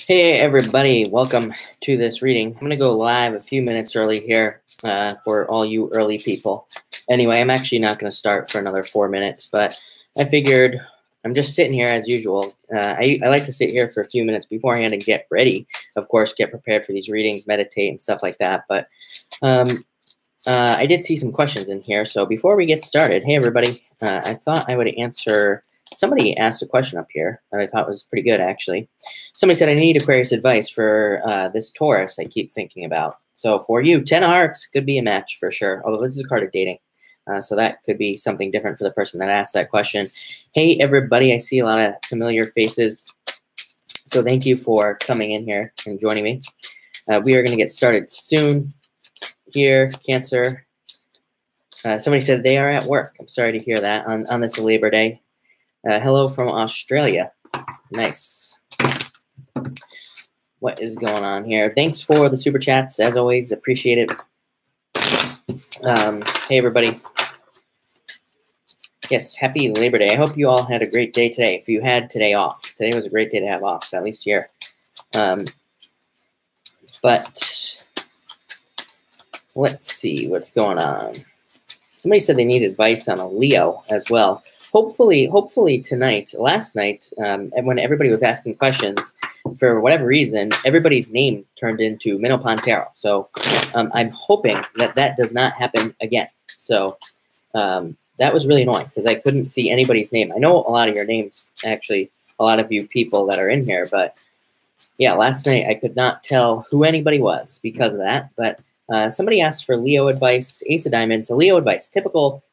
Hey everybody, welcome to this reading. I'm going to go live a few minutes early here for all you early people. Anyway, I'm actually not going to start for another 4 minutes, but I figured I'm just sitting here as usual. I like to sit here for a few minutes beforehand and get ready. Of course, get prepared for these readings, meditate and stuff like that. But I did see some questions in here. So before we get started, hey everybody, I thought I would answer. Somebody asked a question up here that I thought was pretty good, actually. Somebody said, I need Aquarius advice for this Taurus I keep thinking about. So for you, 10 of Hearts could be a match for sure, although this is a card of dating. So that could be something different for the person that asked that question. Hey, everybody, I see a lot of familiar faces. So thank you for coming in here and joining me. We are going to get started soon here, Cancer. Somebody said they are at work. I'm sorry to hear that on this Labor Day. Hello from Australia. Nice. What is going on here? Thanks for the super chats. As always, appreciate it. Hey, everybody. Yes, happy Labor Day. I hope you all had a great day today. If you had today off. Today was a great day to have off, at least here. But let's see what's going on. Somebody said they need advice on a Leo as well. Hopefully tonight, last night, when everybody was asking questions, for whatever reason, everybody's name turned into Minnow Tarot. So I'm hoping that that does not happen again. So that was really annoying because I couldn't see anybody's name. I know a lot of your names, actually, a lot of you people that are in here. But yeah, last night I could not tell who anybody was because of that. But somebody asked for Leo advice, Ace of Diamonds, a Leo advice, typical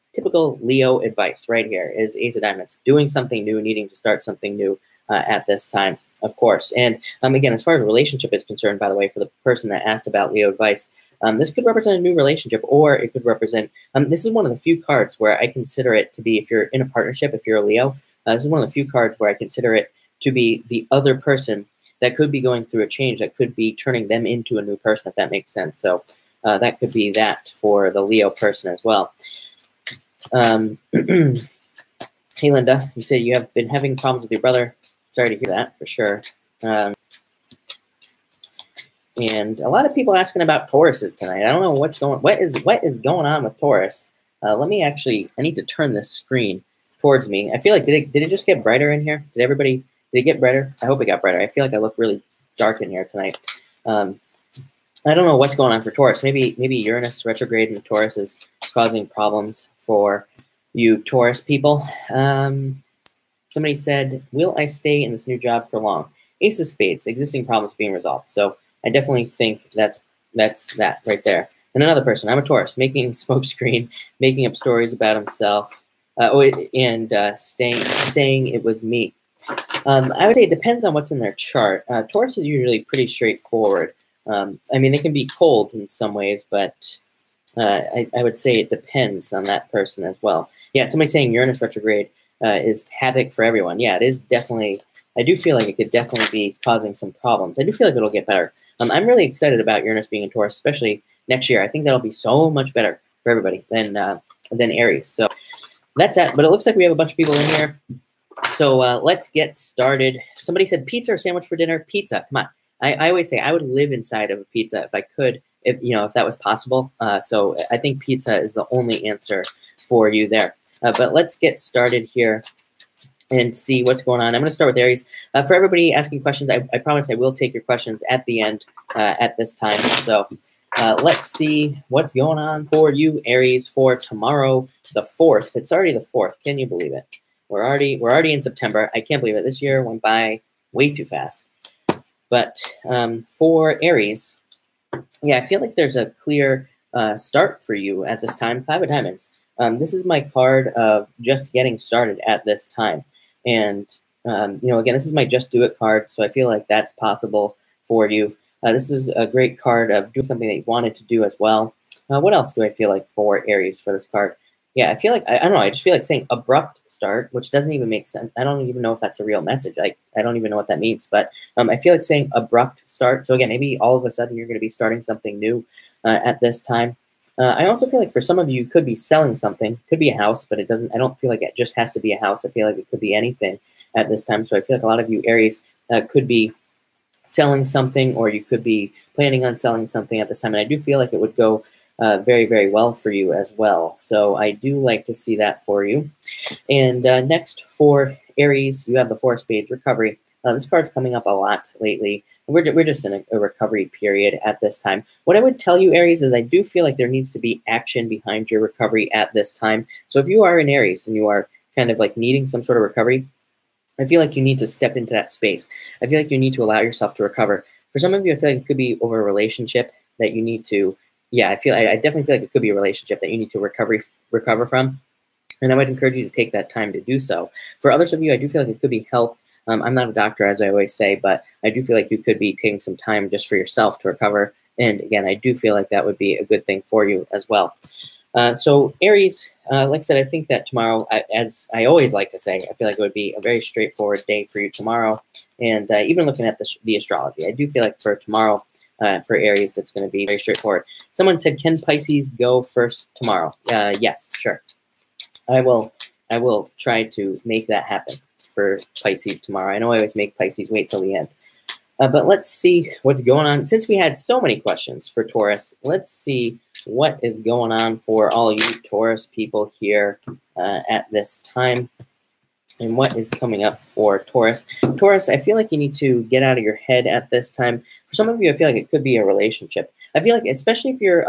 Leo advice right here is Ace of Diamonds, doing something new, needing to start something new at this time, of course. And again, as far as relationship is concerned, by the way, for the person that asked about Leo advice, this could represent a new relationship, or it could represent, this is one of the few cards where I consider it to be, if you're in a partnership, if you're a Leo, this is one of the few cards where I consider it to be the other person that could be going through a change, that could be turning them into a new person, if that makes sense. So that could be that for the Leo person as well. Hey, Linda, you said you have been having problems with your brother. Sorry to hear that, for sure. And a lot of people asking about Tauruses tonight. I don't know what is going on with Taurus. Let me actually, I need to turn this screen towards me. I feel like, did it just get brighter in here? Did it get brighter? I hope it got brighter. I feel like I look really dark in here tonight. I don't know what's going on for Taurus. Maybe Uranus retrograde in Taurus is causing problems for you Taurus people. Somebody said, will I stay in this new job for long? Ace of Spades, existing problems being resolved. So I definitely think that's that right there. And another person, I'm a Taurus, making smokescreen, making up stories about himself, and saying it was me. I would say it depends on what's in their chart. Taurus is usually pretty straightforward. I mean, they can be cold in some ways, but I would say it depends on that person as well. Yeah, somebody saying Uranus retrograde is havoc for everyone. Yeah, it is definitely. I do feel like it could definitely be causing some problems. I do feel like it'll get better. I'm really excited about Uranus being in Taurus, especially next year. I think that'll be so much better for everybody than Aries. So that's that. But it looks like we have a bunch of people in here. So let's get started. Somebody said pizza or sandwich for dinner. Pizza. Come on. I always say I would live inside of a pizza if I could, if that was possible. So I think pizza is the only answer for you there. But let's get started here and see what's going on. I'm going to start with Aries. For everybody asking questions, I promise I will take your questions at the end at this time. So let's see what's going on for you, Aries, for tomorrow, the 4th. It's already the 4th. Can you believe it? We're already in September. I can't believe it. This year went by way too fast. But for Aries, yeah, I feel like there's a clear start for you at this time. 5 of Diamonds. This is my card of just getting started at this time. And, again, this is my Just Do It card, so I feel like that's possible for you. This is a great card of doing something that you wanted to do as well. What else do I feel like for Aries for this card? Yeah, I feel like, I don't know, I just feel like saying abrupt start, which doesn't even make sense. I don't even know if that's a real message. I don't even know what that means, but I feel like saying abrupt start. So again, maybe all of a sudden you're going to be starting something new at this time. I also feel like for some of you, could be selling something, could be a house, but it doesn't, I don't feel like it just has to be a house. I feel like it could be anything at this time. So I feel like a lot of you Aries could be selling something, or you could be planning on selling something at this time. And I do feel like it would go very, very well for you as well. So I do like to see that for you. And next for Aries, you have the Four of Spades, recovery. This card's coming up a lot lately. We're just in a recovery period at this time. What I would tell you, Aries, is I do feel like there needs to be action behind your recovery at this time. So if you are in Aries and you are kind of like needing some sort of recovery, I feel like you need to step into that space. I feel like you need to allow yourself to recover. For some of you, I feel like it could be over a relationship that you need to, I definitely feel like it could be a relationship that you need to recover from. And I would encourage you to take that time to do so. For others of you, I do feel like it could be health. I'm not a doctor, as I always say, but I do feel like you could be taking some time just for yourself to recover. And again, I do feel like that would be a good thing for you as well. So Aries, like I said, I think that tomorrow, as I always like to say, I feel like it would be a very straightforward day for you tomorrow. And even looking at the astrology, I do feel like for tomorrow, for Aries, it's going to be very straightforward. Someone said, can Pisces go first tomorrow? Yes, sure. I will try to make that happen for Pisces tomorrow. I know I always make Pisces wait till the end. But let's see what's going on. Since we had so many questions for Taurus, let's see what is going on for all you Taurus people here at this time. And what is coming up for Taurus. Taurus, I feel like you need to get out of your head at this time. For some of you, I feel like it could be a relationship. I feel like, especially if you're,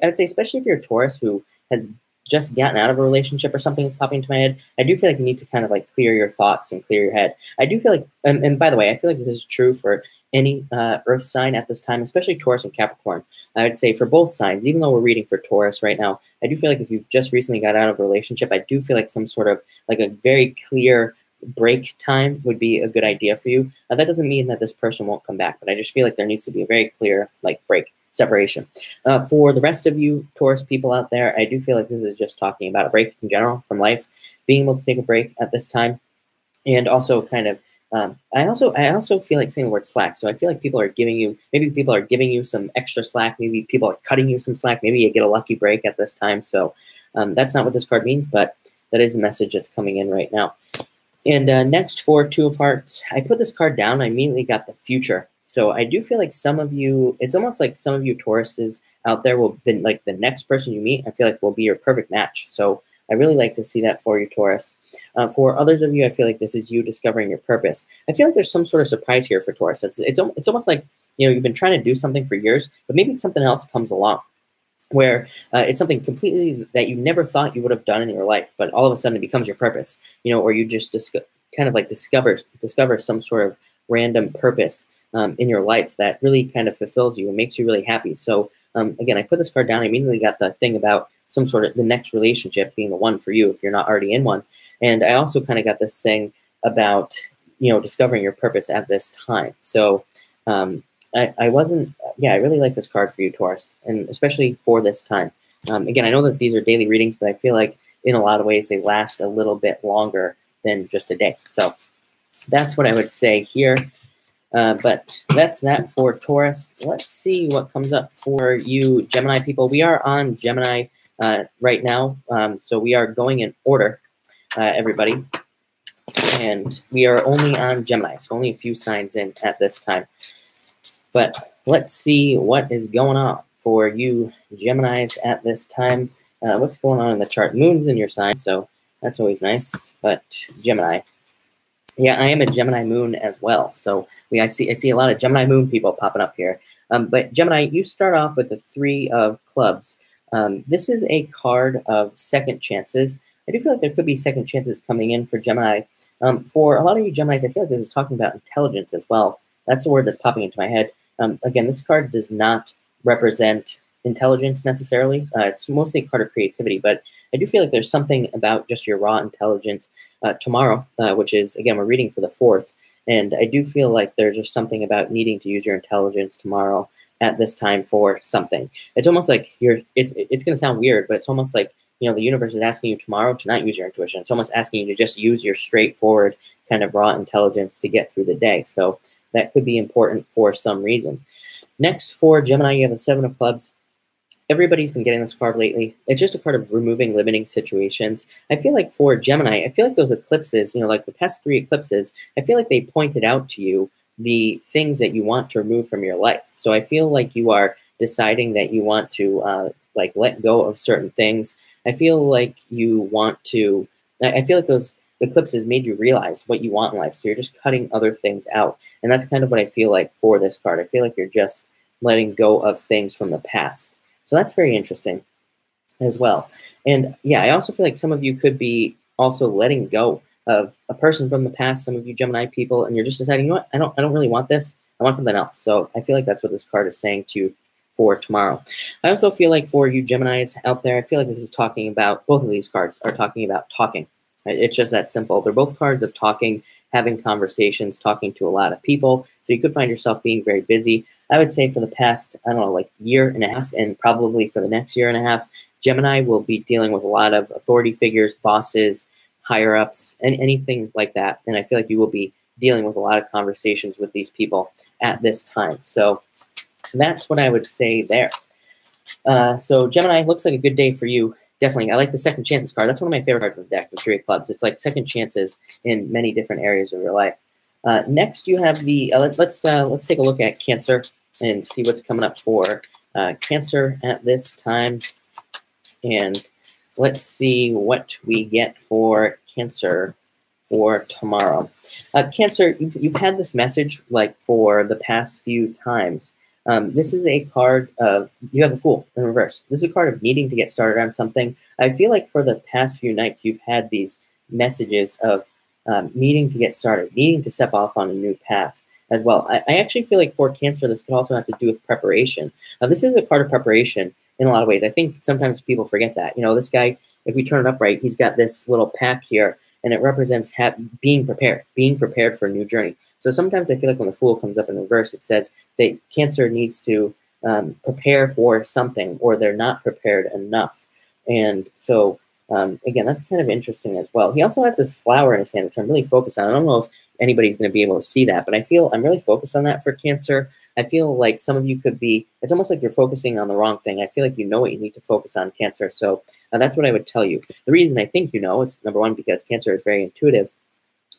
I'd say especially if you're a Taurus who has just gotten out of a relationship or something is popping into my head, I do feel like you need to kind of like clear your thoughts and clear your head. I do feel like, and by the way, I feel like this is true for any earth sign at this time, especially Taurus and Capricorn. I would say for both signs, even though we're reading for Taurus right now, I do feel like if you've just recently got out of a relationship, I do feel like some sort of like a very clear break time would be a good idea for you. That doesn't mean that this person won't come back, but I just feel like there needs to be a very clear like break. Separation. For the rest of you Taurus people out there, I do feel like this is just talking about a break in general from life, being able to take a break at this time, and also kind of, I also feel like saying the word slack. So I feel like maybe people are giving you some extra slack, maybe people are cutting you some slack, maybe you get a lucky break at this time. So that's not what this card means, but that is the message that's coming in right now. And next for Two of Hearts, I put this card down, I immediately got the future. So I do feel like some of you, it's almost like some of you Tauruses out there will, like the next person you meet, I feel like will be your perfect match. So I really like to see that for you, Taurus. For others of you, I feel like this is you discovering your purpose. I feel like there's some sort of surprise here for Taurus. It's almost like, you've been trying to do something for years, but maybe something else comes along where it's something completely that you never thought you would have done in your life, but all of a sudden it becomes your purpose, or you just kind of like discover some sort of random purpose in your life that really kind of fulfills you and makes you really happy. So again, I put this card down. I immediately got the thing about some sort of the next relationship being the one for you if you're not already in one. And I also kind of got this thing about, discovering your purpose at this time. So I really like this card for you, Taurus, and especially for this time. Again, I know that these are daily readings, but I feel like in a lot of ways they last a little bit longer than just a day. So that's what I would say here. But that's that for Taurus. Let's see what comes up for you Gemini people. We are on Gemini right now, so we are going in order, everybody. And we are only on Gemini, so only a few signs in at this time. But let's see what is going on for you Geminis at this time. What's going on in the chart? Moon's in your sign, so that's always nice. But Gemini. Yeah, I am a Gemini moon as well. So I see a lot of Gemini moon people popping up here. But Gemini, you start off with the Three of Clubs. This is a card of second chances. I do feel like there could be second chances coming in for Gemini. For a lot of you Geminis, I feel like this is talking about intelligence as well. That's a word that's popping into my head. Again, this card does not represent intelligence necessarily. It's mostly a card of creativity, but I do feel like there's something about just your raw intelligence tomorrow, which is, again, we're reading for the 4th, and I do feel like there's just something about needing to use your intelligence tomorrow at this time for something. It's almost like it's going to sound weird, but it's almost like, the universe is asking you tomorrow to not use your intuition. It's almost asking you to just use your straightforward kind of raw intelligence to get through the day. So that could be important for some reason. Next, for Gemini, you have the Seven of Clubs. Everybody's been getting this card lately. It's just a card of removing limiting situations. I feel like for Gemini, I feel like those eclipses, like the past 3 eclipses, I feel like they pointed out to you the things that you want to remove from your life. So I feel like you are deciding that you want to like let go of certain things. I feel like you want to, I feel like those eclipses made you realize what you want in life. So you're just cutting other things out. And that's kind of what I feel like for this card. I feel like you're just letting go of things from the past. So that's very interesting as well. And yeah, I also feel like some of you could be also letting go of a person from the past, some of you Gemini people, and you're just deciding, you know what, I don't really want this. I want something else. So I feel like that's what this card is saying to you for tomorrow. I also feel like for you Geminis out there, I feel like this is talking about, both of these cards are talking about talking. It's just that simple. They're both cards of talking, having conversations, talking to a lot of people. So you could find yourself being very busy. I would say for the past, I don't know, like year and a half, and probably for the next year and a half, Gemini will be dealing with a lot of authority figures, bosses, higher-ups, and anything like that. And I feel like you will be dealing with a lot of conversations with these people at this time. So that's what I would say there. So Gemini, looks like a good day for you. Definitely. I like the second chances card. That's one of my favorite cards in the deck, the Three of Clubs. It's like second chances in many different areas of your life. Next, you have the, let's take a look at Cancer and see what's coming up for Cancer at this time. And let's see what we get for Cancer for tomorrow. Cancer, you've had this message like for the past few times. This is a card of, you have the Fool in reverse. This is a card of needing to get started on something. I feel like for the past few nights, you've had these messages of needing to get started, needing to step off on a new path as well. I actually feel like for Cancer, this could also have to do with preparation. This is a card of preparation in a lot of ways. I think sometimes people forget that. You know, this guy, if we turn it up right, he's got this little pack here, and it represents being prepared for a new journey. So sometimes I feel like when the Fool comes up in reverse, it says that Cancer needs to prepare for something, or they're not prepared enough. And so, again, that's kind of interesting as well. He also has this flower in his hand, which I'm really focused on. I don't know if anybody's going to be able to see that, but I feel I'm really focused on that for Cancer. I feel like some of you could be, it's almost like you're focusing on the wrong thing. I feel like you know what you need to focus on, Cancer. So that's what I would tell you. The reason I think you know is, number one, because Cancer is very intuitive,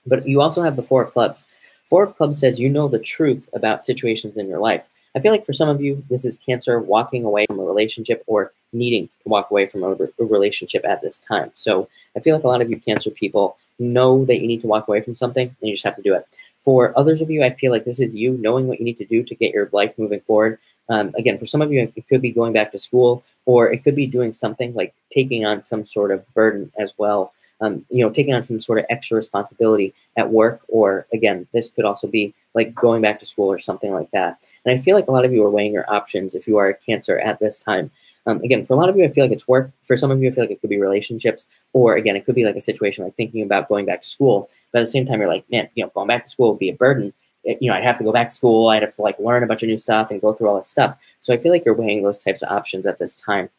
but you also have the Four of Clubs. Four of Clubs says you know the truth about situations in your life. I feel like for some of you, this is Cancer walking away from a relationship or needing to walk away from a relationship at this time. So I feel like a lot of you Cancer people know that you need to walk away from something, and you just have to do it. For others of you, I feel like this is you knowing what you need to do to get your life moving forward. Again, for some of you, it could be going back to school, or it could be doing something like taking on some sort of burden as well. You know, taking on some sort of extra responsibility at work, or again, this could also be like going back to school or something like that. And I feel like a lot of you are weighing your options if you are a Cancer at this time. Again, for a lot of you, I feel like it's work. For some of you, I feel like it could be relationships, or again, it could be like a situation like thinking about going back to school. But at the same time, you're like, man, you know, going back to school would be a burden. You know, I'd have to go back to school. I'd have to like learn a bunch of new stuff and go through all this stuff. So I feel like you're weighing those types of options at this time.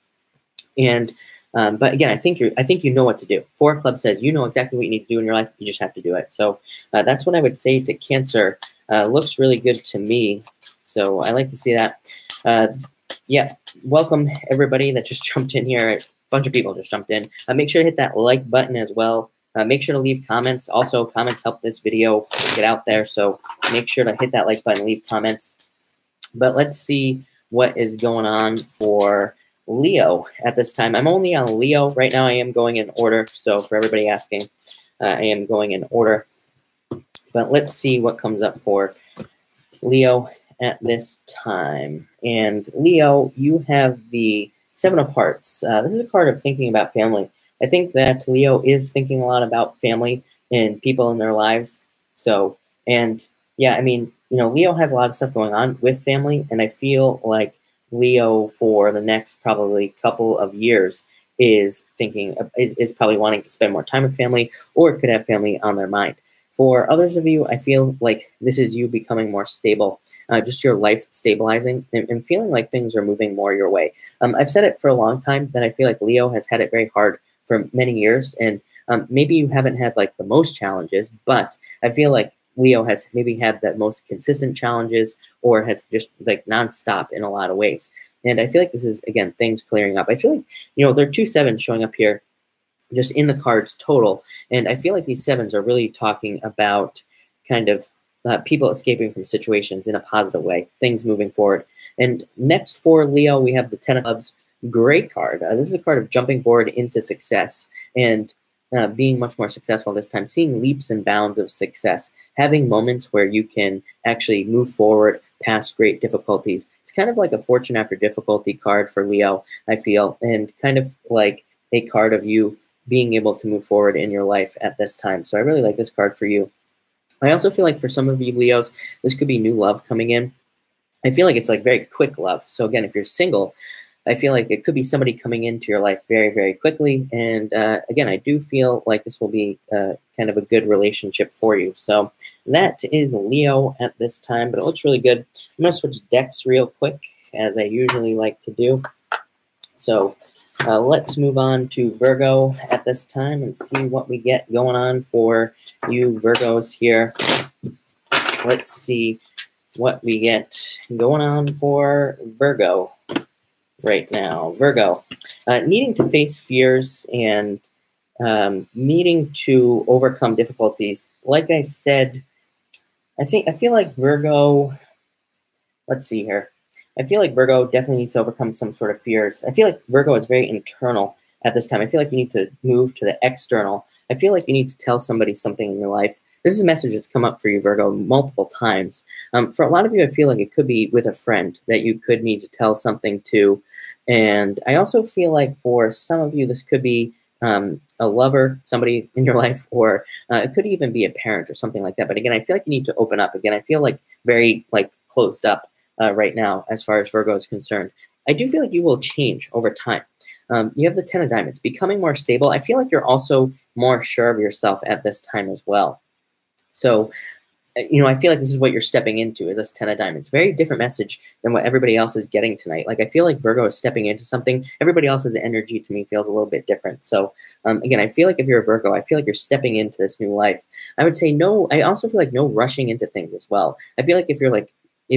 And but again, I think you know what to do. Four of Clubs says you know exactly what you need to do in your life. You just have to do it. So that's what I would say to Cancer. Looks really good to me. So I like to see that. Yeah, welcome everybody that just jumped in here. A bunch of people just jumped in. Make sure to hit that like button as well. Make sure to leave comments. Also, comments help this video get out there. So make sure to hit that like button, leave comments. But let's see what is going on for Leo at this time. I'm only on Leo right now. I am going in order. So for everybody asking, I am going in order. But let's see what comes up for Leo at this time. And Leo, you have the Seven of Hearts. This is a card of thinking about family. I think that Leo is thinking a lot about family and people in their lives. So, and yeah, I mean, you know, Leo has a lot of stuff going on with family, and I feel like Leo for the next probably couple of years is thinking, is probably wanting to spend more time with family, or could have family on their mind. For others of you, I feel like this is you becoming more stable, just your life stabilizing and feeling like things are moving more your way. I've said it for a long time that I feel like Leo has had it very hard for many years, and maybe you haven't had like the most challenges, but I feel like Leo has maybe had the most consistent challenges, or has just like nonstop in a lot of ways. And I feel like this is, again, things clearing up. I feel like, you know, there are 2 sevens showing up here just in the cards total. And I feel like these sevens are really talking about kind of people escaping from situations in a positive way, things moving forward. And next for Leo, we have the Ten of Clubs. Great card. This is a card of jumping forward into success and being much more successful this time, seeing leaps and bounds of success, having moments where you can actually move forward past great difficulties. It's kind of like a fortune after difficulty card for Leo, I feel, and kind of like a card of you being able to move forward in your life at this time. So I really like this card for you. I also feel like for some of you Leos, this could be new love coming in. I feel like it's like very quick love. So again, if you're single, I feel like it could be somebody coming into your life very, very quickly. And again, I do feel like this will be kind of a good relationship for you. So that is Leo at this time, but it looks really good. I'm going to switch decks real quick, as I usually like to do. So let's move on to Virgo at this time and see what we get going on for you Virgos here. Let's see what we get going on for Virgo right now. Virgo, needing to face fears and needing to overcome difficulties. Like I said, I feel like Virgo, let's see here. I feel like Virgo definitely needs to overcome some sort of fears. I feel like Virgo is very internal at this time. I feel like you need to move to the external. I feel like you need to tell somebody something in your life. This is a message that's come up for you, Virgo, multiple times. For a lot of you, I feel like it could be with a friend that you could need to tell something to. And I also feel like for some of you, this could be a lover, somebody in your life, or it could even be a parent or something like that. But again, I feel like you need to open up. Again, I feel like very closed up right now as far as Virgo is concerned. I do feel like you will change over time. You have the Ten of Diamonds, becoming more stable. I feel like you're also more sure of yourself at this time as well. So, I feel like this is what you're stepping into, is this Ten of Diamonds. Very different message than what everybody else is getting tonight. Like, I feel like Virgo is stepping into something. Everybody else's energy to me feels a little bit different. So, again, I feel like if you're a Virgo, I feel like you're stepping into this new life. I would say no. I also feel like no rushing into things as well. I feel like if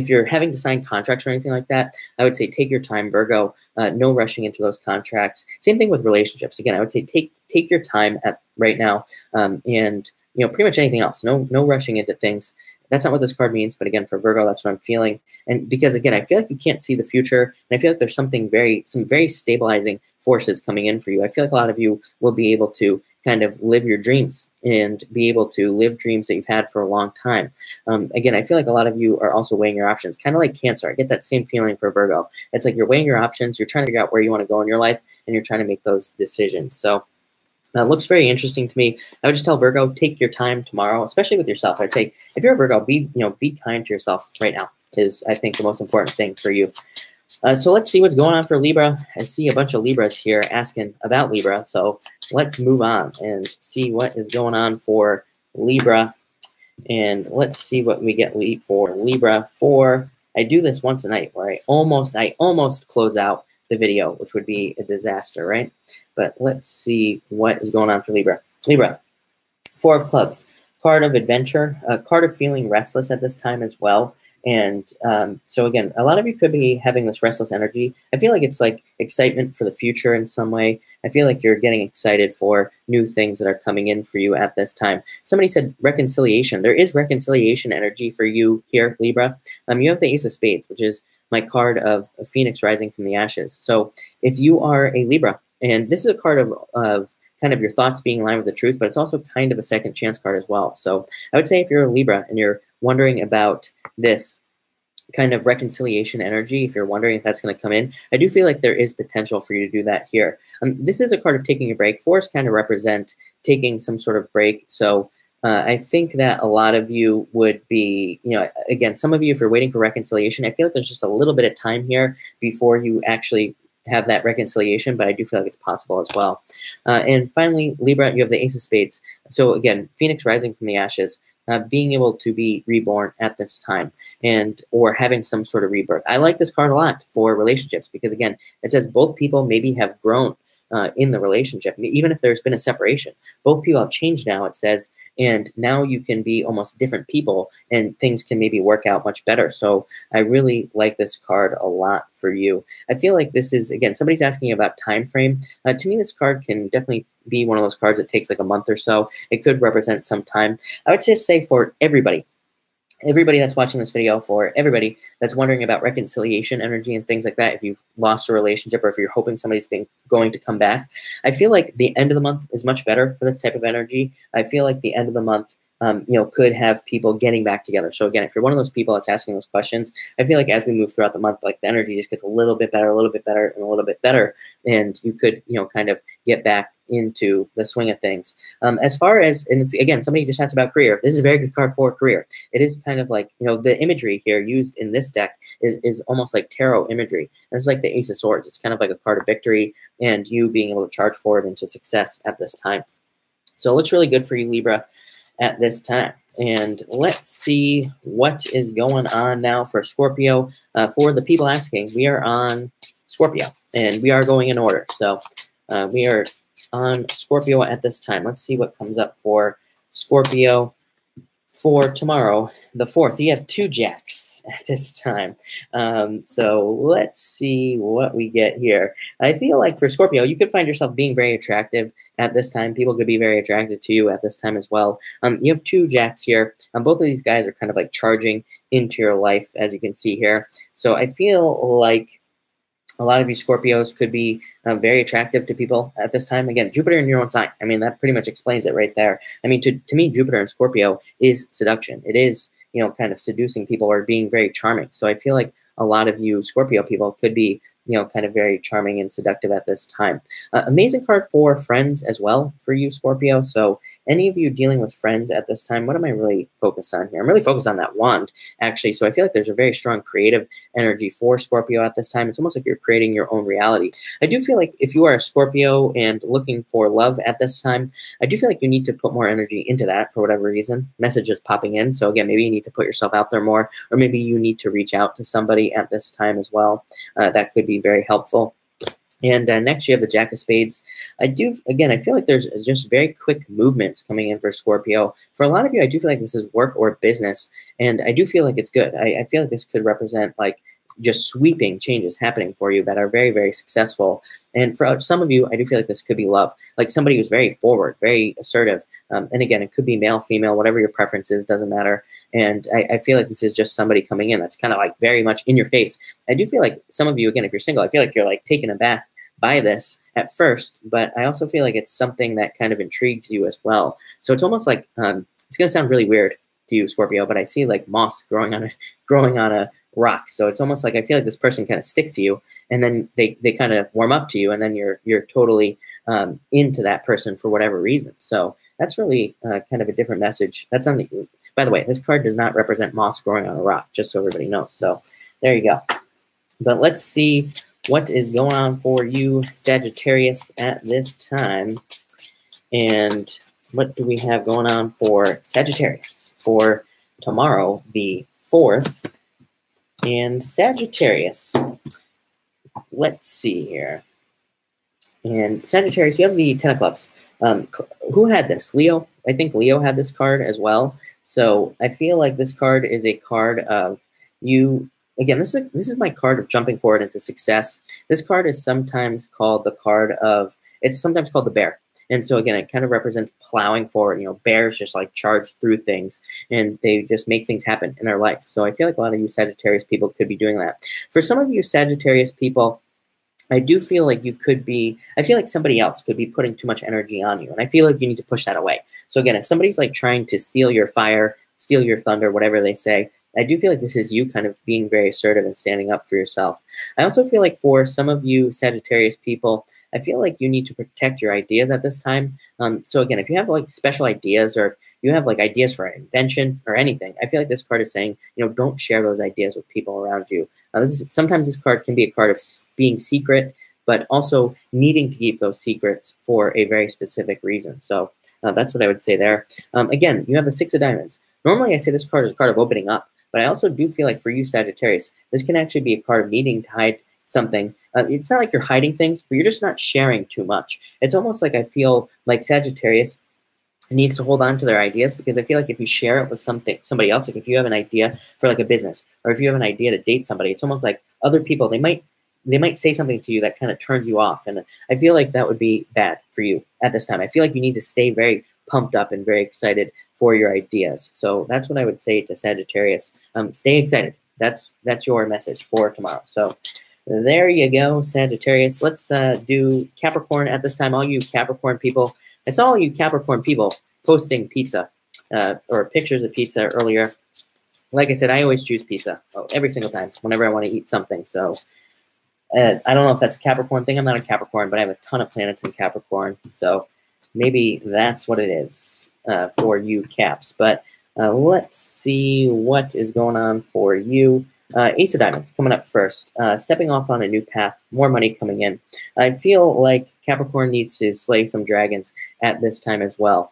you're having to sign contracts or anything like that, I would say take your time, Virgo. No rushing into those contracts. Same thing with relationships. Again, I would say take your time right now, and pretty much anything else. No rushing into things. That's not what this card means, but again, for Virgo, that's what I'm feeling. And because again, I feel like you can't see the future, and I feel like there's some very stabilizing forces coming in for you. I feel like a lot of you will be able to kind of live your dreams and be able to live dreams that you've had for a long time. Again, I feel like a lot of you are also weighing your options, kind of like Cancer. I get that same feeling for Virgo. It's like you're weighing your options, you're trying to figure out where you want to go in your life, and you're trying to make those decisions. So it looks very interesting to me. I would just tell Virgo, take your time tomorrow, especially with yourself. I'd say if you're a Virgo, be kind to yourself right now is, I think, the most important thing for you. So let's see what's going on for Libra. I see a bunch of Libras here asking about Libra. So let's move on and see what is going on for Libra. And let's see what we get for Libra for, I do this once a night where I almost close out the video, which would be a disaster, right? But let's see what is going on for Libra. Libra, Four of Clubs, card of adventure, a card of feeling restless at this time as well. And so again, a lot of you could be having this restless energy. I feel like it's like excitement for the future in some way. I feel like you're getting excited for new things that are coming in for you at this time. Somebody said reconciliation. There is reconciliation energy for you here, Libra. You have the Ace of Spades, which is my card of a phoenix rising from the ashes. So if you are a Libra, and this is a card of kind of your thoughts being in line with the truth, but it's also kind of a second chance card as well. So I would say if you're a Libra and you're wondering about this kind of reconciliation energy, if you're wondering if that's going to come in, I do feel like there is potential for you to do that here. This is a card of taking a break. Fours kind of represent taking some sort of break. So I think that a lot of you would be, again, some of you, if you're waiting for reconciliation, I feel like there's just a little bit of time here before you actually have that reconciliation, but I do feel like it's possible as well. And finally, Libra, you have the Ace of Spades. So again, Phoenix rising from the ashes, being able to be reborn at this time or having some sort of rebirth. I like this card a lot for relationships because again, it says both people maybe have grown in the relationship, even if there's been a separation. Both people have changed now, it says, and now you can be almost different people and things can maybe work out much better. So I really like this card a lot for you. I feel like this is, again, somebody's asking about time frame. To me, this card can definitely be one of those cards that takes like a month or so. It could represent some time. I would just say for everybody everybody that's watching this video, for everybody that's wondering about reconciliation energy and things like that, if you've lost a relationship or if you're hoping somebody's going to come back, I feel like the end of the month is much better for this type of energy. I feel like the end of the month, could have people getting back together. So again, if you're one of those people that's asking those questions, I feel like as we move throughout the month, like the energy just gets a little bit better, a little bit better, and a little bit better, and you could, kind of get back into the swing of things. As far as, and it's, again, somebody just asked about career. This is a very good card for career. It is kind of like, the imagery here used in this deck is almost like tarot imagery. It's like the Ace of Swords. It's kind of like a card of victory and you being able to charge forward into success at this time. So it looks really good for you, Libra, at this time. And let's see what is going on now for Scorpio. For the people asking, we are on Scorpio and we are going in order. So we are on Scorpio at this time. Let's see what comes up for Scorpio for tomorrow, the 4th. You have 2 jacks at this time. So let's see what we get here. I feel like for Scorpio, you could find yourself being very attractive at this time. People could be very attracted to you at this time as well. You have 2 jacks here. Both of these guys are kind of like charging into your life, as you can see here. So I feel like a lot of you Scorpios could be very attractive to people at this time. Again, Jupiter in your own sign. I mean, that pretty much explains it right there. I mean, to me, Jupiter in Scorpio is seduction. It is, kind of seducing people or being very charming. So I feel like a lot of you Scorpio people could be, kind of very charming and seductive at this time. Amazing card for friends as well for you Scorpio. So any of you dealing with friends at this time, what am I really focused on here? I'm really focused on that wand, actually. So I feel like there's a very strong creative energy for Scorpio at this time. It's almost like you're creating your own reality. I do feel like if you are a Scorpio and looking for love at this time, I do feel like you need to put more energy into that for whatever reason. Messages popping in. So again, maybe you need to put yourself out there more, or maybe you need to reach out to somebody at this time as well. That could be very helpful. And next, you have the Jack of Spades. I feel like there's just very quick movements coming in for Scorpio. For a lot of you, I do feel like this is work or business, and I do feel like it's good. I feel like this could represent like just sweeping changes happening for you that are very, very successful. And for some of you, I do feel like this could be love, like somebody who's very forward, very assertive. And again, it could be male, female, whatever your preference is, doesn't matter. And I feel like this is just somebody coming in that's kind of like very much in your face. I do feel like some of you, again, if you're single, I feel like you're like taken aback by this at first, but I also feel like it's something that kind of intrigues you as well. So it's almost like, it's going to sound really weird to you, Scorpio, but I see like moss growing on a rock. So it's almost like I feel like this person kind of sticks to you, and then they kind of warm up to you, and then you're totally into that person for whatever reason. So that's really kind of a different message. That's on the, by the way, this card does not represent moss growing on a rock, just so everybody knows. So there you go. But let's see what is going on for you, Sagittarius, at this time. And what do we have going on for Sagittarius for tomorrow, the 4th? And Sagittarius, let's see here. And Sagittarius, you have the 10 of clubs. Who had this? Leo? I think Leo had this card as well. So I feel like this card is a card of you. Again, this is my card of jumping forward into success. This card is sometimes called the card of, it's sometimes called the bear. And so again, it kind of represents plowing forward. Bears just like charge through things and they just make things happen in their life. So I feel like a lot of you Sagittarius people could be doing that. For some of you Sagittarius people, I do feel like you could be, I feel like somebody else could be putting too much energy on you. And I feel like you need to push that away. So again, if somebody's like trying to steal your fire, steal your thunder, whatever they say, I do feel like this is you kind of being very assertive and standing up for yourself. I also feel like for some of you Sagittarius people, I feel like you need to protect your ideas at this time. So again, if you have like special ideas or you have like ideas for an invention or anything, I feel like this card is saying, don't share those ideas with people around you. Sometimes this card can be a card of being secret, but also needing to keep those secrets for a very specific reason. So that's what I would say there. Again, you have the 6 of diamonds. Normally I say this card is a card of opening up, but I also do feel like for you Sagittarius, this can actually be a card of needing to hide something. It's not like you're hiding things, but you're just not sharing too much. It's almost like I feel like Sagittarius needs to hold on to their ideas, because I feel like if you share it with somebody else, like if you have an idea for like a business, or if you have an idea to date somebody, it's almost like other people, they might say something to you that kind of turns you off. And I feel like that would be bad for you at this time. I feel like you need to stay very pumped up and very excited for your ideas. So that's what I would say to Sagittarius. Stay excited. That's your message for tomorrow. So there you go, Sagittarius. Let's do Capricorn at this time. All you Capricorn people, I saw all you Capricorn people posting pizza or pictures of pizza earlier. Like I said, I always choose pizza every single time whenever I want to eat something. So I don't know if that's a Capricorn thing. I'm not a Capricorn, but I have a ton of planets in Capricorn. So maybe that's what it is for you, Caps. But let's see what is going on for you. Ace of Diamonds coming up first. Stepping off on a new path, more money coming in. I feel like Capricorn needs to slay some dragons at this time as well.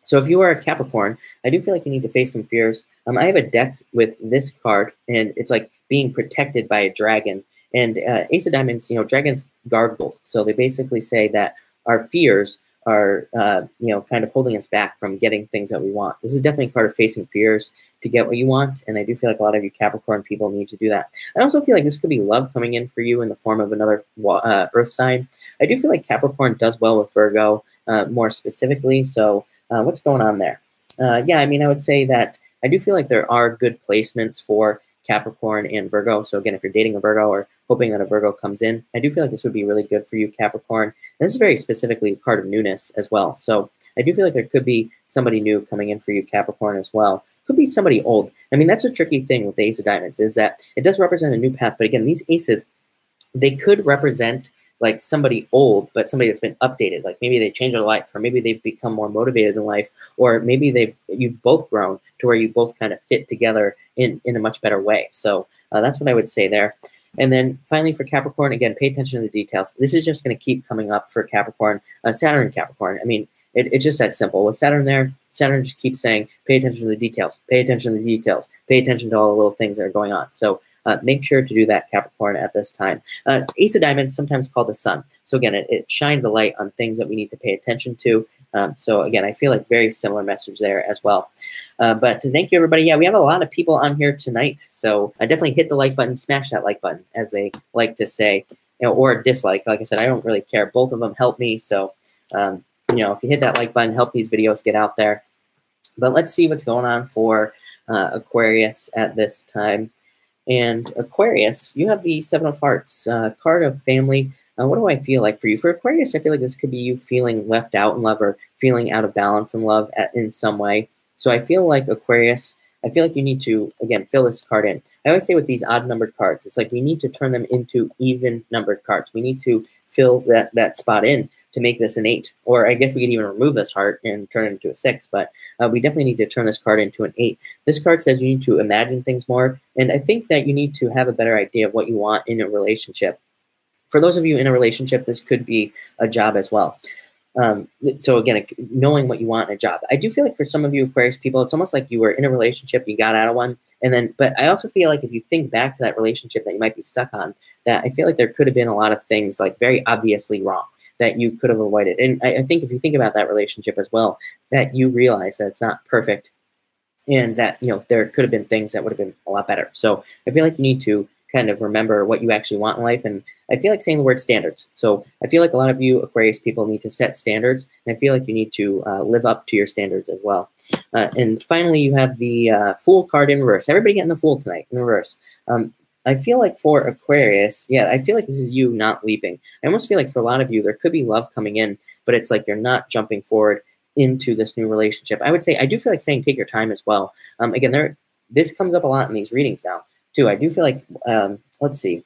So if you are a Capricorn, I do feel like you need to face some fears. I have a deck with this card, and it's like being protected by a dragon. And Ace of Diamonds, dragons guard gold. So they basically say that our fears are, kind of holding us back from getting things that we want. This is definitely a card of facing fears to get what you want. And I do feel like a lot of you Capricorn people need to do that. I also feel like this could be love coming in for you in the form of another earth sign. I do feel like Capricorn does well with Virgo more specifically. So what's going on there? Yeah, I mean, I would say that I do feel like there are good placements for Capricorn and Virgo. So again, if you're dating a Virgo or hoping that a Virgo comes in, I do feel like this would be really good for you, Capricorn. And this is very specifically a card of newness as well. So I do feel like there could be somebody new coming in for you, Capricorn, as well. Could be somebody old. I mean, that's a tricky thing with the Ace of Diamonds, is that it does represent a new path. But again, these aces, they could represent like somebody old, but somebody that's been updated. Like maybe they changed their life, or maybe they've become more motivated in life, or maybe you've both grown to where you both kind of fit together in a much better way. So that's what I would say there. And then finally for Capricorn, again, pay attention to the details. This is just going to keep coming up for Capricorn, Saturn and Capricorn. I mean, it's just that simple. With Saturn there, Saturn just keeps saying, pay attention to the details, pay attention to the details, pay attention to all the little things that are going on. So make sure to do that, Capricorn, at this time. Ace of Diamonds, sometimes called the sun. So again, it shines a light on things that we need to pay attention to. So again, I feel like very similar message there as well. But thank you, everybody. Yeah, we have a lot of people on here tonight. So definitely hit the like button, smash that like button, as they like to say, or dislike. Like I said, I don't really care. Both of them help me. So, if you hit that like button, help these videos get out there. But let's see what's going on for Aquarius at this time. And Aquarius, you have the Seven of Hearts, card of family. What do I feel like for you? For Aquarius, I feel like this could be you feeling left out in love or feeling out of balance in love in some way. So I feel like Aquarius, I feel like you need to, again, fill this card in. I always say with these odd-numbered cards, it's like we need to turn them into even-numbered cards. We need to fill that spot in to make this an 8. Or I guess we could even remove this heart and turn it into a 6. But we definitely need to turn this card into an 8. This card says you need to imagine things more. And I think that you need to have a better idea of what you want in a relationship. For those of you in a relationship, this could be a job as well. So again, knowing what you want in a job. I do feel like for some of you Aquarius people, it's almost like you were in a relationship, you got out of one, but I also feel like if you think back to that relationship that you might be stuck on, that I feel like there could have been a lot of things like very obviously wrong that you could have avoided. And I think if you think about that relationship as well, that you realize that it's not perfect and that, there could have been things that would have been a lot better. So I feel like you need to kind of remember what you actually want in life. And I feel like saying the word standards. So I feel like a lot of you Aquarius people need to set standards. And I feel like you need to live up to your standards as well. And finally, you have the Fool card in reverse. Everybody getting the Fool tonight in reverse. I feel like for Aquarius, yeah, I feel like this is you not leaping. I almost feel like for a lot of you, there could be love coming in, but it's like you're not jumping forward into this new relationship. I would say, I do feel like saying take your time as well. Again, this comes up a lot in these readings now, too. I do feel like, let's see.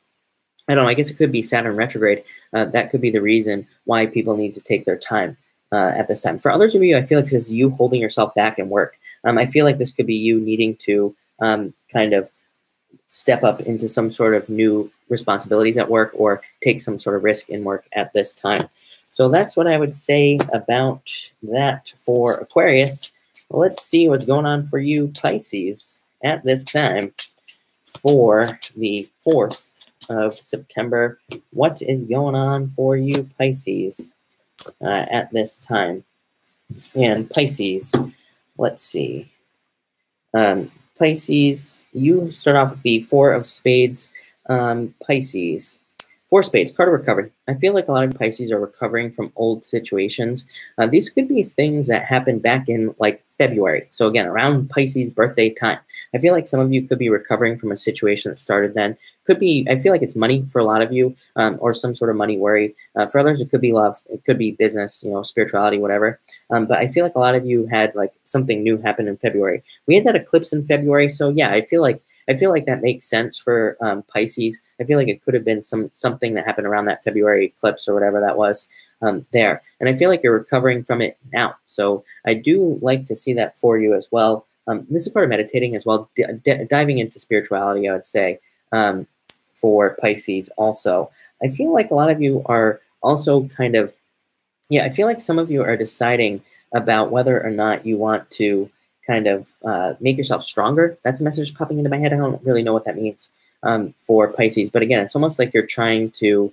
I don't know, I guess it could be Saturn retrograde. That could be the reason why people need to take their time at this time. For others of you, I feel like this is you holding yourself back in work. I feel like this could be you needing to kind of step up into some sort of new responsibilities at work or take some sort of risk in work at this time. So that's what I would say about that for Aquarius. Let's see what's going on for you Pisces at this time for the 4th of September. What is going on for you Pisces at this time? And Pisces, let's see. Pisces, you start off with the 4 of Spades. Pisces, 4 Four Spades, card of recovery. I feel like a lot of Pisces are recovering from old situations. These could be things that happened back in like February. So again, around Pisces birthday time. I feel like some of you could be recovering from a situation that started then. Could be, I feel like it's money for a lot of you, or some sort of money worry. For others, it could be love. It could be business, you know, spirituality, whatever. But I feel like a lot of you had like something new happen in February. We had that eclipse in February. So yeah, I feel like that makes sense for Pisces. I feel like it could have been something that happened around that February eclipse or whatever that was there. And I feel like you're recovering from it now. So I do like to see that for you as well. This is part of meditating as well, diving into spirituality, I would say, for Pisces also. I feel like a lot of you are also kind of, I feel like some of you are deciding about whether or not you want to kind of make yourself stronger. That's a message popping into my head. I don't really know what that means for Pisces. But again, it's almost like you're trying to,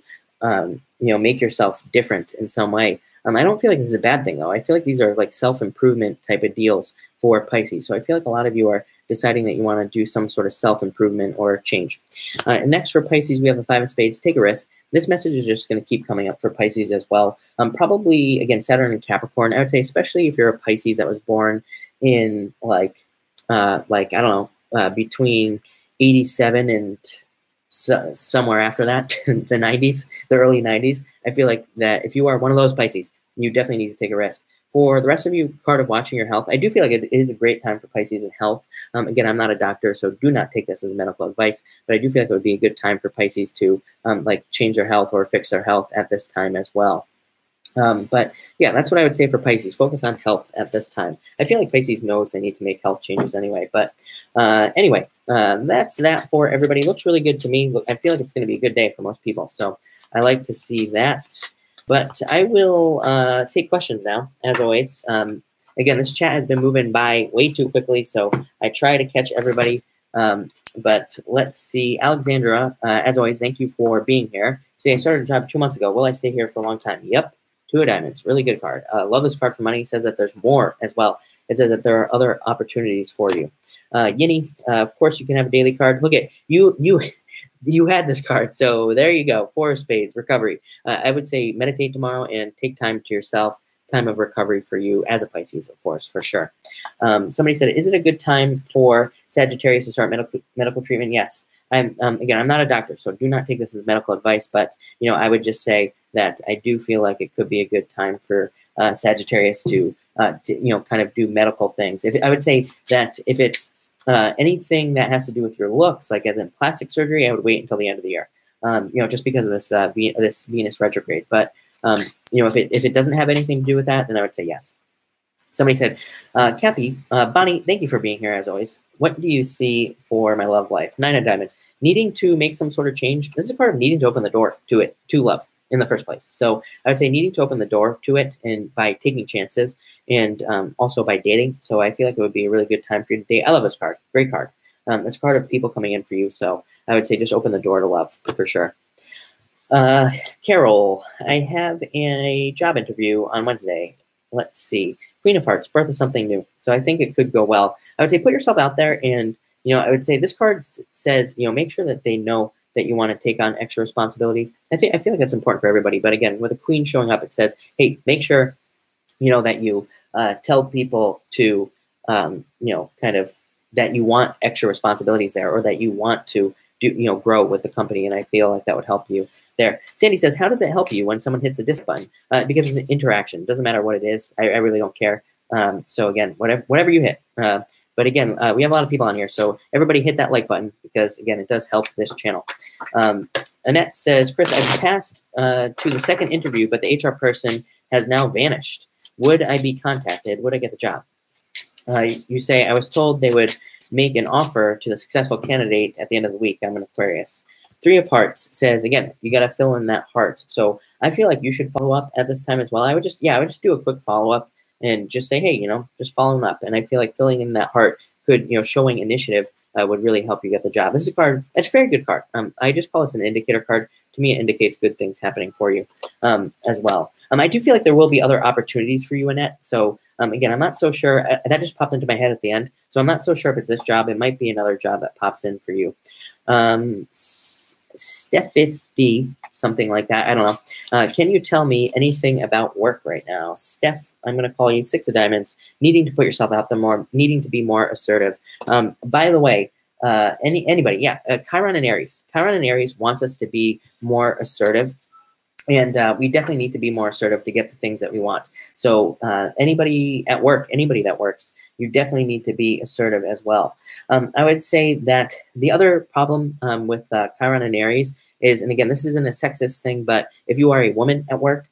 make yourself different in some way. I don't feel like this is a bad thing, though. I feel like these are like self-improvement type of deals for Pisces. So I feel like a lot of you are deciding that you want to do some sort of self-improvement or change. And next for Pisces, we have the Five of Spades. Take a risk. This message is just going to keep coming up for Pisces as well. Probably, again, Saturn and Capricorn. I would say, especially if you're a Pisces that was born in like I don't know, between 87 and somewhere after that, the 90s, the early 90s. I feel like that if you are one of those Pisces, you definitely need to take a risk. For the rest of you, card of watching your health, I do feel like it is a great time for Pisces in health. Again, I'm not a doctor, so do not take this as medical advice, but I do feel like it would be a good time for Pisces to like change their health or fix their health at this time as well. But yeah, that's what I would say for Pisces. Focus on health at this time. I feel like Pisces knows they need to make health changes anyway. But anyway, that's that for everybody. Looks really good to me. Look, I feel like it's going to be a good day for most people. So I like to see that. But I will take questions now, as always. Again, this chat has been moving by way too quickly, so I try to catch everybody. But let's see. Alexandra, as always, thank you for being here. See, I started a job 2 months ago. Will I stay here for a long time? Yep. Two of Diamonds, really good card. Love this card for money. It says that there's more as well. It says that there are other opportunities for you. Yinny, of course, you can have a daily card. Look at you. You had this card, so there you go. Four of Spades, recovery. I would say meditate tomorrow and take time to yourself. Time of recovery for you as a Pisces, of course, for sure. Somebody said, is it a good time for Sagittarius to start medical treatment? Yes. Again, I'm not a doctor, so do not take this as medical advice, but, I would just say that I do feel like it could be a good time for Sagittarius to kind of do medical things. I would say that if it's anything that has to do with your looks, like as in plastic surgery, I would wait until the end of the year, just because of this, this Venus retrograde. But, if it doesn't have anything to do with that, then I would say yes. Somebody said, Cappy, Bonnie, thank you for being here as always. What do you see for my love life? Nine of Diamonds. Needing to make some sort of change. This is part of needing to open the door to love in the first place. So I would say needing to open the door to it and by taking chances and also by dating. So I feel like it would be a really good time for you to date. I love this card. Great card. It's a card of people coming in for you. So I would say just open the door to love for sure. Carol, I have a job interview on Wednesday. Let's see. Queen of Hearts, birth of something new. So I think it could go well. I would say put yourself out there and, I would say this card says, make sure that they know that you want to take on extra responsibilities. I feel like that's important for everybody. But again, with a queen showing up, it says, hey, make sure, that you tell people to, kind of that you want extra responsibilities there or that you want to do, grow with the company. And I feel like that would help you there. Sandy says, how does it help you when someone hits the dislike button? Because it's an interaction. Doesn't matter what it is. I really don't care. So again, whatever you hit. But again, we have a lot of people on here. So everybody hit that like button because, again, it does help this channel. Annette says, Chris, I've passed to the second interview, but the HR person has now vanished. Would I be contacted? Would I get the job? You say, I was told they would make an offer to the successful candidate at the end of the week. I'm an Aquarius. Three of Hearts says, again, you got to fill in that heart. So I feel like you should follow up at this time as well. I would just do a quick follow-up and just say, hey, just following up. And I feel like filling in that heart could, showing initiative would really help you get the job. This is a card, it's a very good card. I just call this an indicator card. To me, it indicates good things happening for you as well. I do feel like there will be other opportunities for you, Annette. So again, I'm not so sure. That just popped into my head at the end. So I'm not so sure if it's this job. It might be another job that pops in for you. Steph50 something like that. I don't know. Can you tell me anything about work right now? Steph, I'm going to call you 6 of diamonds, needing to put yourself out there more, needing to be more assertive. By the way, anybody, yeah, Chiron and Aries. Chiron and Aries wants us to be more assertive. And we definitely need to be more assertive to get the things that we want. So anybody at work, anybody that works, you definitely need to be assertive as well. I would say that the other problem with Chiron and Aries is, and again, this isn't a sexist thing, but if you are a woman at work,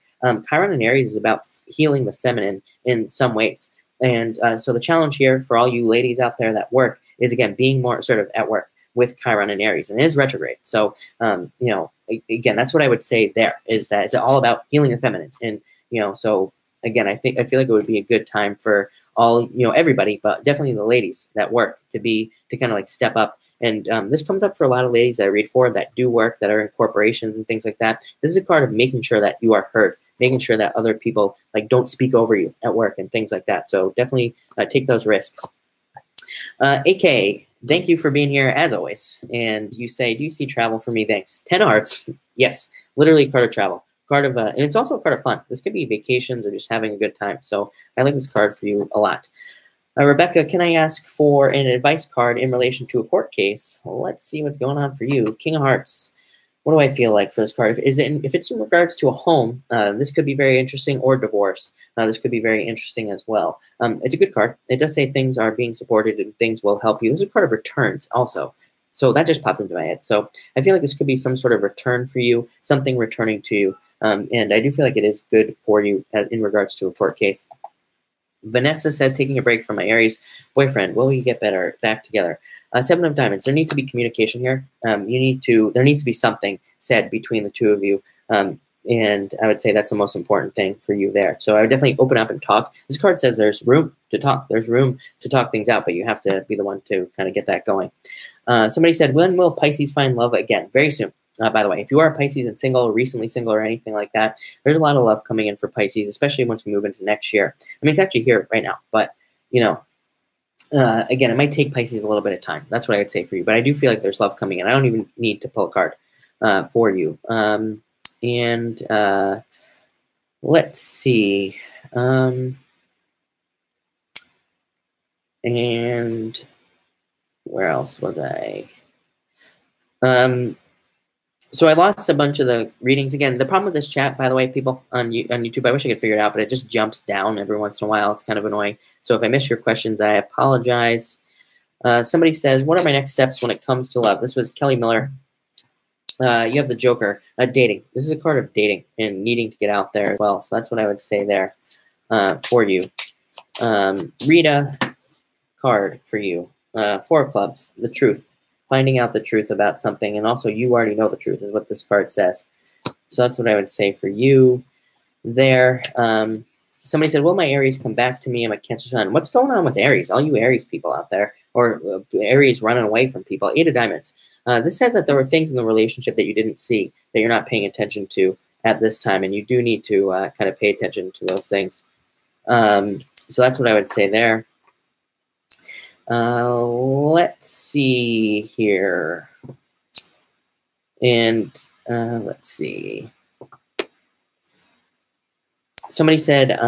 Chiron and Aries is about healing the feminine in some ways. And so the challenge here for all you ladies out there that work is, again, being more assertive at work with Chiron and Aries, and it is retrograde. So, you know, again, that's what I would say there, is that it's all about healing the feminine. And, you know, so again, I feel like it would be a good time for all, you know, everybody, but definitely the ladies that work to kind of like step up. And this comes up for a lot of ladies that I read for that do work, that are in corporations and things like that. This is a card of making sure that you are heard, making sure that other people like don't speak over you at work and things like that. So definitely take those risks. AK, thank you for being here as always. And you say, do you see travel for me? Thanks. 10 hearts. Yes, literally a card of travel. Card of, and it's also a card of fun. This could be vacations or just having a good time. So I like this card for you a lot. Rebecca, can I ask for an advice card in relation to a court case? Let's see what's going on for you. King of Hearts. What do I feel like for this card? If it's in regards to a home, this could be very interesting, or divorce. This could be very interesting as well. It's a good card. It does say things are being supported and things will help you. This is a card of returns also. So that just popped into my head. So I feel like this could be some sort of return for you, something returning to you. And I do feel like it is good for you in regards to a court case. Vanessa says, taking a break from my Aries boyfriend. Will we get back together? 7 of diamonds. There needs to be communication here. There needs to be something said between the two of you. And I would say that's the most important thing for you there. So I would definitely open up and talk. This card says there's room to talk. There's room to talk things out, but you have to be the one to kind of get that going. Somebody said, when will Pisces find love again? Very soon. By the way, if you are a Pisces and single, recently single, or anything like that, there's a lot of love coming in for Pisces, especially once we move into next year. I mean, it's actually here right now, but, you know, again, it might take Pisces a little bit of time. That's what I would say for you. But I do feel like there's love coming in. I don't even need to pull a card for you. Let's see. And where else was I? So I lost a bunch of the readings. Again, the problem with this chat, by the way, people on YouTube, I wish I could figure it out, but it just jumps down every once in a while. It's kind of annoying. So if I miss your questions, I apologize. Somebody says, what are my next steps when it comes to love? This was Kelly Miller. You have the Joker, dating. This is a card of dating and needing to get out there as well. So that's what I would say there for you. Rita, card for you. 4 of clubs, the truth. Finding out the truth about something, and also you already know the truth is what this card says. So that's what I would say for you there. Somebody said, will my Aries come back to me? I'm a Cancer sun. What's going on with Aries? All you Aries people out there, or Aries running away from people. 8 of diamonds. This says that there were things in the relationship that you didn't see, that you're not paying attention to at this time, and you do need to kind of pay attention to those things. So that's what I would say there. Let's see here. And let's see. Somebody said,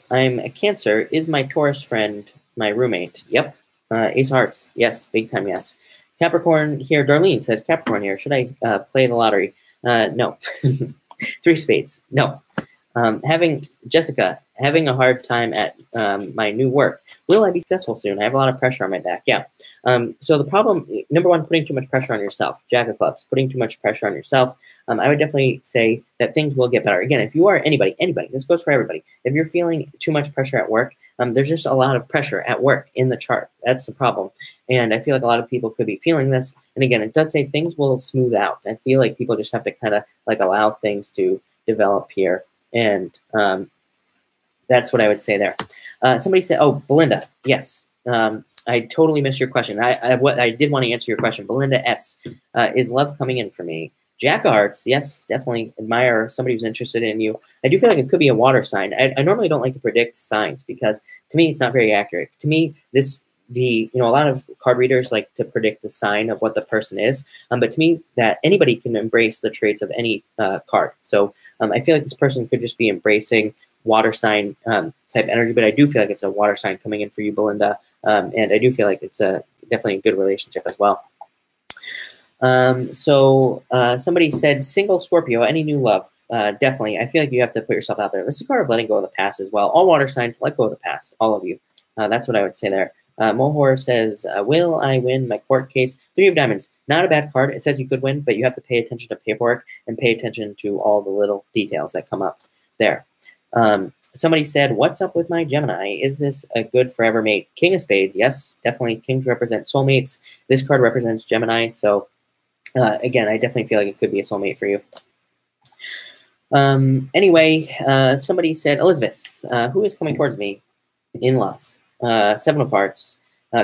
I'm a Cancer. Is my Taurus friend my roommate? Yep. Ace of Hearts. Yes. Big time yes. Capricorn here. Darlene says, Capricorn here. Should I play the lottery? No. 3 spades. No. Jessica, having a hard time at my new work. Will I be successful soon? I have a lot of pressure on my back. Yeah. So the problem, number 1, putting too much pressure on yourself. Jack of clubs, putting too much pressure on yourself. I would definitely say that things will get better. Again, if you are anybody, this goes for everybody. If you're feeling too much pressure at work, there's just a lot of pressure at work in the chart. That's the problem. And I feel like a lot of people could be feeling this. And again, it does say things will smooth out. I feel like people just have to kind of like allow things to develop here. And that's what I would say there. Somebody said, oh, Belinda, yes. I totally missed your question. I did want to answer your question. Belinda S. Is love coming in for me? Jack of Hearts, yes, definitely admire somebody who's interested in you. I do feel like it could be a water sign. I normally don't like to predict signs because to me it's not very accurate. To me, this a lot of card readers like to predict the sign of what the person is. But to me, that anybody can embrace the traits of any card. So I feel like this person could just be embracing water sign type energy, but I do feel like it's a water sign coming in for you, Belinda. And I do feel like it's definitely a good relationship as well. Somebody said, single Scorpio, any new love? Definitely. I feel like you have to put yourself out there. This is a card of letting go of the past as well. All water signs, let go of the past, all of you. That's what I would say there. Mohor says, will I win my court case? 3 of Diamonds, not a bad card. It says you could win, but you have to pay attention to paperwork and pay attention to all the little details that come up there. Somebody said, what's up with my Gemini? Is this a good forever mate? King of Spades, yes, definitely. Kings represent soulmates. This card represents Gemini, so again, I definitely feel like it could be a soulmate for you. Anyway, somebody said, Elizabeth, who is coming towards me in love? 7 of Hearts.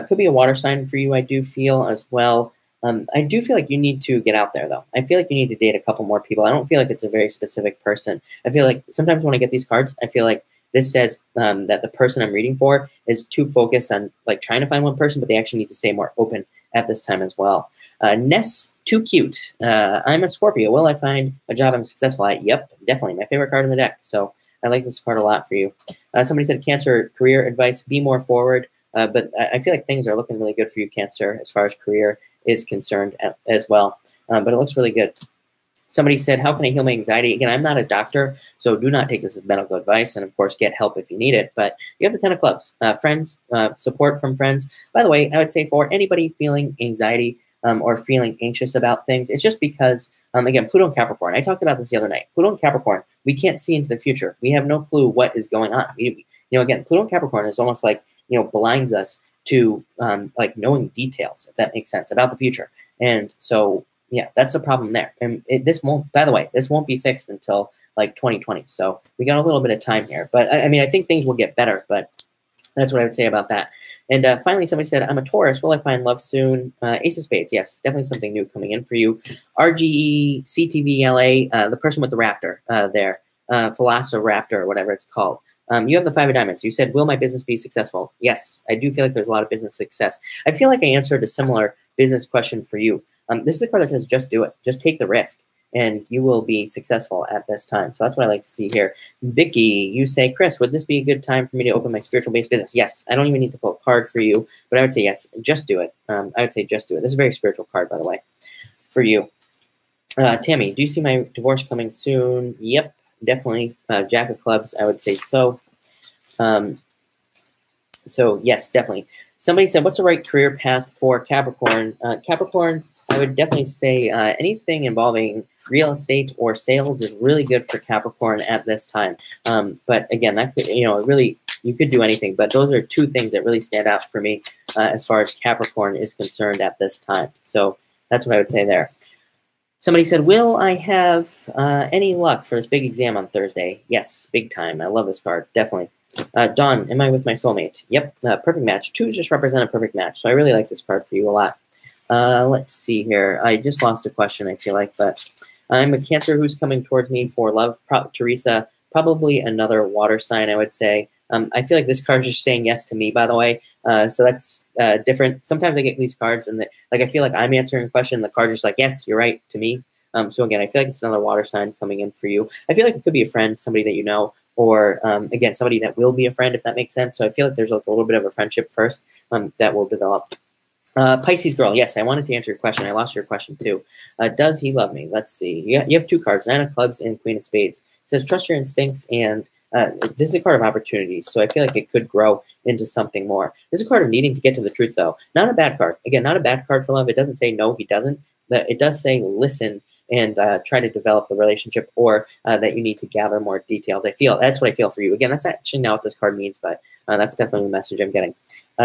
Could be a water sign for you, I do feel as well. I do feel like you need to get out there, though. I feel like you need to date a couple more people. I don't feel like it's a very specific person. I feel like sometimes when I get these cards, I feel like this says that the person I'm reading for is too focused on like trying to find one person, but they actually need to stay more open at this time as well. Ness, too cute. I'm a Scorpio. Will I find a job I'm successful at? Yep, definitely. My favorite card in the deck. So I like this card a lot for you. Somebody said, Cancer, career advice, be more forward. But I feel like things are looking really good for you, Cancer, as far as career is concerned as well. But it looks really good. Somebody said, how can I heal my anxiety? Again, I'm not a doctor, so do not take this as medical advice. And, of course, get help if you need it. But you have the 10 of Clubs. Friends, support from friends. By the way, I would say for anybody feeling anxiety or feeling anxious about things, it's just because, again, Pluto and Capricorn. I talked about this the other night. Pluto and Capricorn, we can't see into the future. We have no clue what is going on. Again, Pluto and Capricorn is almost like, blinds us to like knowing details, if that makes sense, about the future. And so, yeah, that's a problem there. And this won't, by the way, this won't be fixed until like 2020. So we got a little bit of time here. But I mean, I think things will get better, but that's what I would say about that. And finally, somebody said, I'm a Taurus. Will I find love soon? Ace of Spades. Yes, definitely something new coming in for you. RGE, CTVLA, the person with the raptor there, Velociraptor, or whatever it's called. You have the 5 of Diamonds. You said, will my business be successful? Yes, I do feel like there's a lot of business success. I feel like I answered a similar business question for you. This is a card that says, just do it. Just take the risk, and you will be successful at this time. So that's what I like to see here. Vicky, you say, Chris, would this be a good time for me to open my spiritual-based business? Yes. I don't even need to pull a card for you, but I would say yes. Just do it. I would say just do it. This is a very spiritual card, by the way, for you. Tammy, do you see my divorce coming soon? Yep, definitely. Jack of Clubs, I would say so. So yes, definitely. Somebody said, what's the right career path for Capricorn? Capricorn, I would definitely say anything involving real estate or sales is really good for Capricorn at this time. But again, that could, really, you could do anything. But those are 2 things that really stand out for me as far as Capricorn is concerned at this time. So that's what I would say there. Somebody said, will I have any luck for this big exam on Thursday? Yes, big time. I love this card, definitely. Dawn, am I with my soulmate? Yep, perfect match. 2 just represent a perfect match, so I really like this card for you a lot. Let's see here. I just lost a question, I feel like, but I'm a Cancer who's coming towards me for love. Teresa, probably another water sign, I would say. I feel like this card is just saying yes to me, by the way. So that's different. Sometimes I get these cards, and I feel like I'm answering a question, and the card's just like, yes, you're right, to me. So again, I feel like it's another water sign coming in for you. I feel like it could be a friend, somebody that you know, or again, somebody that will be a friend, if that makes sense. So I feel like there's like a little bit of a friendship first that will develop. Pisces girl, yes, I wanted to answer your question. I lost your question too. Does he love me? Let's see. You have 2 cards, 9 of Clubs and Queen of Spades. It says trust your instincts, and this is a card of opportunities. So I feel like it could grow into something more. This is a card of needing to get to the truth, though. Not a bad card. Again, not a bad card for love. It doesn't say no, he doesn't. But it does say listen and try to develop the relationship, or that you need to gather more details. That's what I feel for you. Again, that's actually not what this card means, but that's definitely the message I'm getting.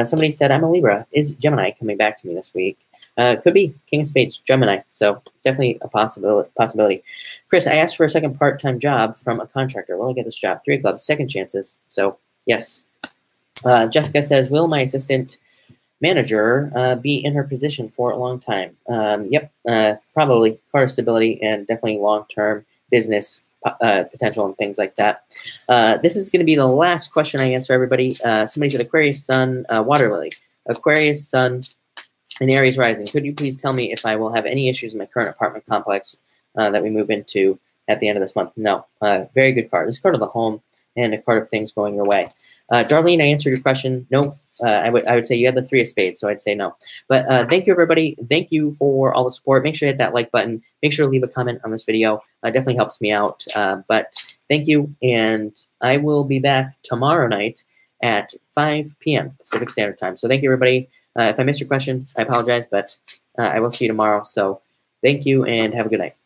Somebody said, I'm a Libra. Is Gemini coming back to me this week? Could be. King of Spades, Gemini. So definitely a possibility. Chris, I asked for a second part-time job from a contractor. Will I get this job? 3 of Clubs, second chances. So yes. Jessica says, will my assistant manager be in her position for a long time? Yep, probably. Card of stability and definitely long-term business potential and things like that. This is going to be the last question I answer, everybody. Somebody said Aquarius, Sun, Water Lily. Aquarius Sun and Aries rising. Could you please tell me if I will have any issues in my current apartment complex that we move into at the end of this month? No. Very good card. This is card of the home and a card of things going your way. Darlene, I answered your question. No. I would say you had the 3 of spades, so I'd say no. But thank you, everybody. Thank you for all the support. Make sure to hit that like button. Make sure to leave a comment on this video. Definitely helps me out. But thank you, and I will be back tomorrow night at 5 p.m. Pacific Standard Time. So thank you, everybody. If I missed your question, I apologize, but I will see you tomorrow. So thank you, and have a good night.